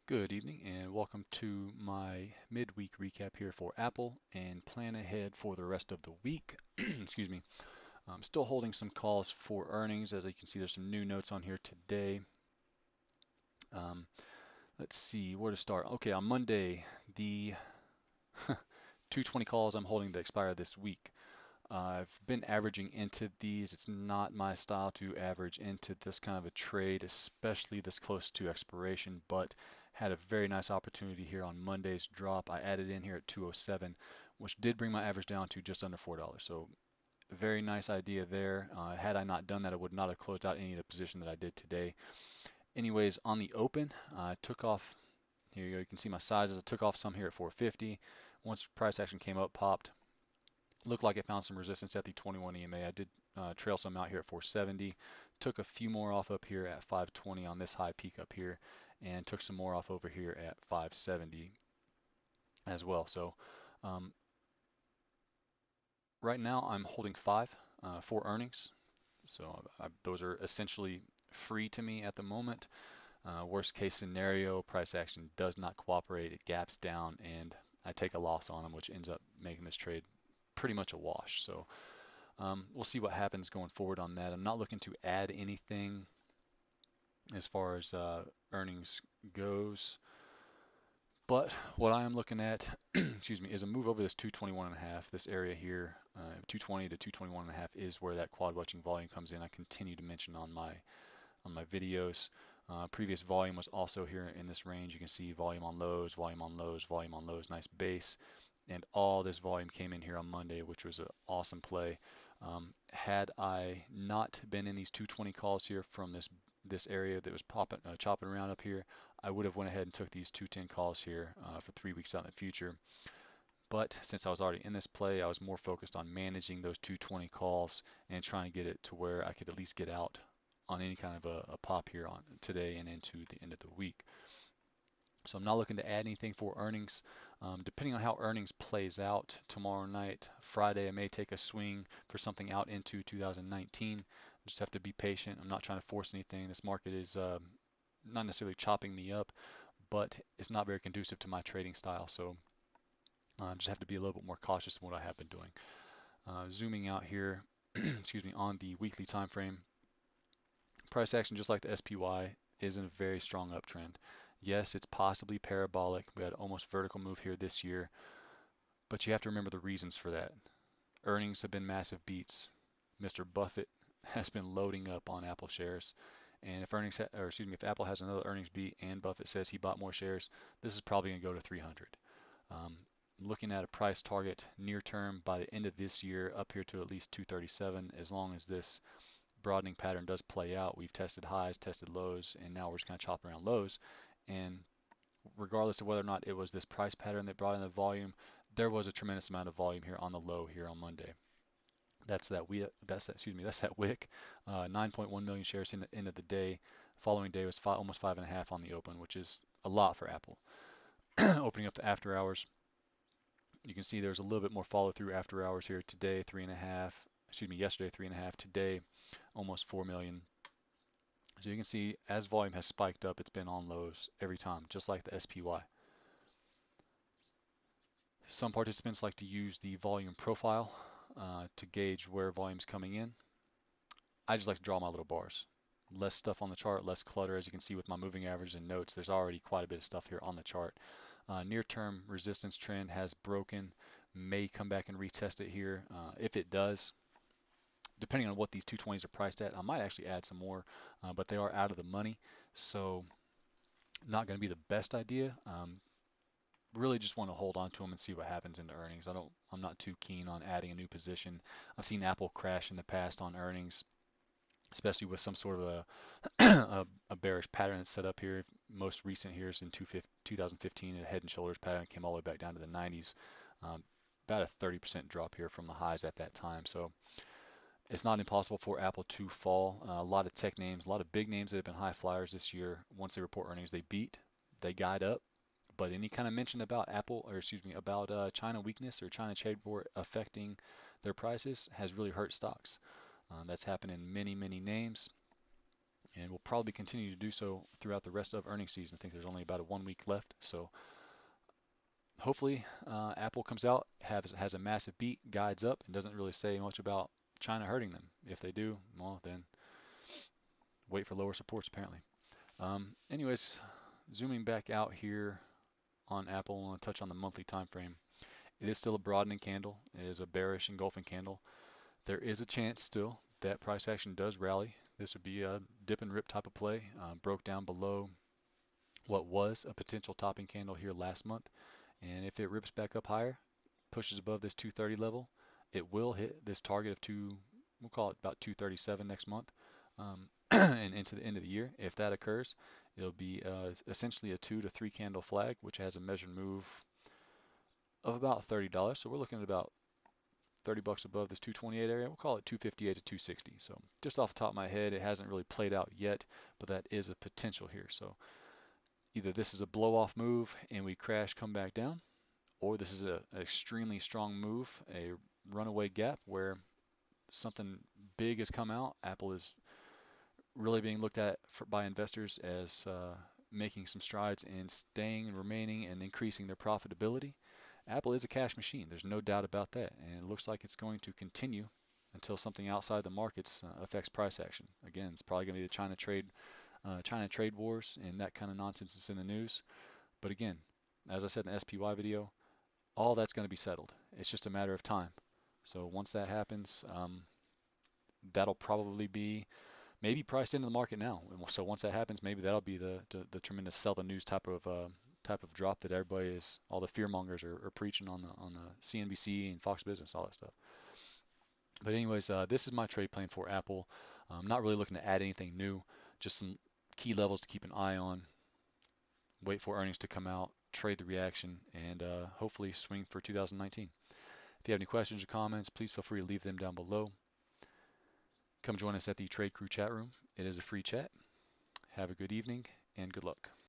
Good evening and welcome to my midweek recap here for Apple and plan ahead for the rest of the week. Excuse me. I'm still holding some calls for earnings. As you can see, there's some new notes on here today. Um, let's see where to start. Okay, on Monday, the 220 calls I'm holding that expire this week. I've been averaging into these. It's not my style to average into this kind of a trade, especially this close to expiration, but had a very nice opportunity here on Monday's drop. I added in here at 207, which did bring my average down to just under $4. So very nice idea there. Had I not done that, I would not have closed out any of the position that I did today. Anyways, on the open, I took off. Here you go. You can see my sizes. I took off some here at 450. Once price action came up, popped. Looked like it found some resistance at the 21 EMA. I did trail some out here at 470. Took a few more off up here at 520 on this high peak up here, and took some more off over here at 570 as well. So um, right now I'm holding five for earnings. So those are essentially free to me at the moment. Worst case scenario, price action does not cooperate. It gaps down, and I take a loss on them, which ends up making this trade pretty much a wash. So we'll see what happens going forward on that. I'm not looking to add anything as far as earnings goes, but what I am looking at, excuse me, is a move over this 221.5. This area here, 220 to 221.5 is where that quad watching volume comes in. I continue to mention on my videos. Previous volume was also here in this range. You can see volume on lows, volume on lows, volume on lows, nice base. And all this volume came in here on Monday, which was an awesome play. Had I not been in these 220 calls here from this area that was chopping around up here, I would have went ahead and took these 210 calls here for 3 weeks out in the future. But since I was already in this play, I was more focused on managing those 220 calls and trying to get it to where I could at least get out on any kind of a pop here on today and into the end of the week. So I'm not looking to add anything for earnings. Depending on how earnings plays out tomorrow night, Friday, I may take a swing for something out into 2019. Just have to be patient. I'm not trying to force anything. This market is not necessarily chopping me up, but it's not very conducive to my trading style. So just have to be a little bit more cautious than what I have been doing. Zooming out here, excuse me, on the weekly time frame, price action, just like the SPY, is in a very strong uptrend. Yes, it's possibly parabolic. We had almost vertical move here this year, but you have to remember the reasons for that. Earnings have been massive beats. Mr. Buffett has been loading up on Apple shares, and if if Apple has another earnings beat and Buffett says he bought more shares, this is probably going to go to 300. Um, Looking at a price target near term by the end of this year up here to at least 237, as long as this broadening pattern does play out. We've tested highs, tested lows, and now we're just kind of chopping around lows. And regardless of whether or not it was this price pattern that brought in the volume, there was a tremendous amount of volume here on the low here on Monday. That's that wick. 9.1 million shares in the end of the day. Following day was almost 5.5 on the open, which is a lot for Apple. Opening up the after hours, you can see there's a little bit more follow through after hours here today, 3.5. Excuse me, yesterday 3.5. Today, almost 4 million. So you can see as volume has spiked up, it's been on lows every time, just like the SPY. Some participants like to use the volume profile to gauge where volume's coming in. I just like to draw my little bars. Less stuff on the chart, less clutter. As you can see with my moving average and notes, there's already quite a bit of stuff here on the chart. Near-term resistance trend has broken, may come back and retest it here. If it does, depending on what these 220s are priced at, I might actually add some more, but they are out of the money, so not going to be the best idea. Really just want to hold on to them and see what happens in the earnings. I'm not too keen on adding a new position. I've seen Apple crash in the past on earnings, especially with some sort of a bearish pattern that's set up here. Most recent here is in 2015, a head and shoulders pattern came all the way back down to the 90s. About a 30% drop here from the highs at that time. So it's not impossible for Apple to fall. A lot of tech names, a lot of big names that have been high flyers this year, once they report earnings, they beat, they guide up. But any kind of mention about Apple, or excuse me, about China weakness or China trade war affecting their prices has really hurt stocks. That's happened in many, many names. and will probably continue to do so throughout the rest of earnings season. I think there's only about a 1 week left, so hopefully Apple comes out, has a massive beat, guides up, and doesn't really say much about China hurting them. If they do, well, then wait for lower supports apparently. Anyways, zooming back out here on Apple, I want to touch on the monthly time frame. It is still a broadening candle. It is a bearish engulfing candle. There is a chance still that price action does rally. This would be a dip and rip type of play. Broke down below what was a potential topping candle here last month. And if it rips back up higher, pushes above this 230 level, it will hit this target of we'll call it about 237 next month, and into the end of the year. If that occurs, it'll be essentially a 2 to 3 candle flag, which has a measured move of about $30. So we're looking at about $30 above this 228 area. We'll call it 258 to 260. So just off the top of my head, it hasn't really played out yet, but that is a potential here. So either this is a blow off move and we crash, come back down, or this is an extremely strong move, a runaway gap where something big has come out. Apple is really being looked at by investors as making some strides in staying and remaining and increasing their profitability. Apple is a cash machine. There's no doubt about that, and it looks like it's going to continue until something outside the markets affects price action. Again, it's probably going to be the China trade wars and that kind of nonsense that's in the news. But again, as I said in the SPY video, all that's going to be settled. It's just a matter of time. So once that happens, that'll probably be maybe priced into the market now. So once that happens, maybe that'll be the tremendous sell the news type of drop that everybody is, all the fear mongers are preaching on the CNBC and Fox Business, all that stuff. But anyways, this is my trade plan for Apple. I'm not really looking to add anything new, just some key levels to keep an eye on. Wait for earnings to come out, trade the reaction, and hopefully swing for 2019. If you have any questions or comments, please feel free to leave them down below. Come join us at the Trade Crew chat room. It is a free chat. Have a good evening and good luck.